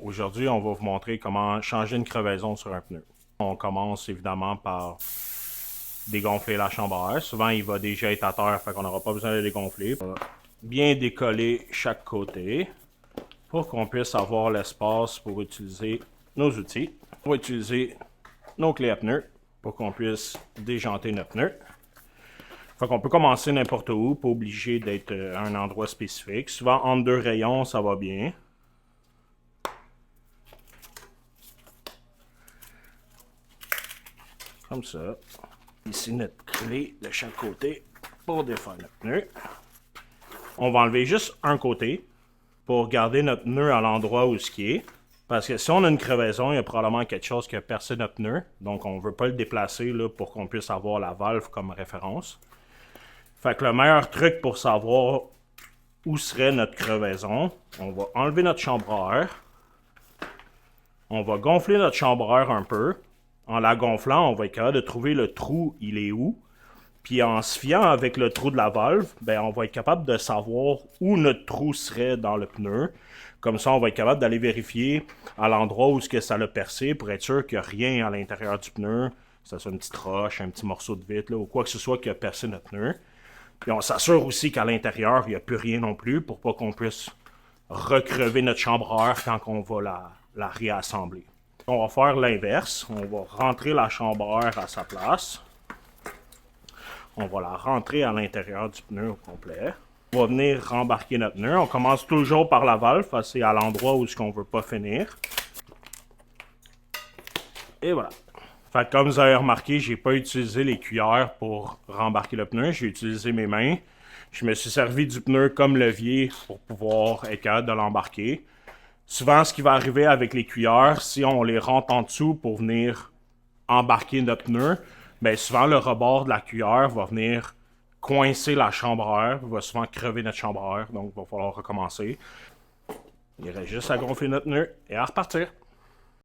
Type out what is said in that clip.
Aujourd'hui, on va vous montrer comment changer une crevaison sur un pneu. On commence évidemment par dégonfler la chambre à air. Souvent, il va déjà être à terre, fait qu'on n'aura pas besoin de le dégonfler. Bien décoller chaque côté pour qu'on puisse avoir l'espace pour utiliser nos outils. On va utiliser nos clés à pneus pour qu'on puisse déjanter notre pneu. Fait qu'on peut commencer n'importe où, pas obligé d'être à un endroit spécifique. Souvent, entre deux rayons, ça va bien. Comme ça. Ici, notre clé de chaque côté pour défaire notre pneu. On va enlever juste un côté pour garder notre pneu à l'endroit où ce qui est. Parce que si on a une crevaison, il y a probablement quelque chose qui a percé notre pneu. Donc, on ne veut pas le déplacer là, pour qu'on puisse avoir la valve comme référence. Fait que le meilleur truc pour savoir où serait notre crevaison, on va enlever notre chambre à air. On va gonfler notre chambre à air un peu. En la gonflant, on va être capable de trouver le trou, il est où. Puis en se fiant avec le trou de la valve, ben on va être capable de savoir où notre trou serait dans le pneu. Comme ça, on va être capable d'aller vérifier à l'endroit où ça l'a percé pour être sûr qu'il n'y a rien à l'intérieur du pneu. Que ce soit une petite roche, un petit morceau de vitre là, ou quoi que ce soit qui a percé notre pneu. Puis on s'assure aussi qu'à l'intérieur, il n'y a plus rien non plus pour pas qu'on puisse recrever notre chambre à air quand on va la réassembler. On va faire l'inverse. On va rentrer la chambre à air à sa place. On va la rentrer à l'intérieur du pneu au complet. On va venir rembarquer notre pneu. On commence toujours par la valve, c'est à l'endroit où on ne veut pas finir. Et voilà. Fait que comme vous avez remarqué, j'ai pas utilisé les cuillères pour rembarquer le pneu. J'ai utilisé mes mains. Je me suis servi du pneu comme levier pour pouvoir être capable de l'embarquer. Souvent, ce qui va arriver avec les cuillères, si on les rentre en dessous pour venir embarquer notre pneu, bien souvent le rebord de la cuillère va venir coincer la chambre à air, va souvent crever notre chambre à air, donc il va falloir recommencer. Il reste juste à gonfler notre pneu et à repartir.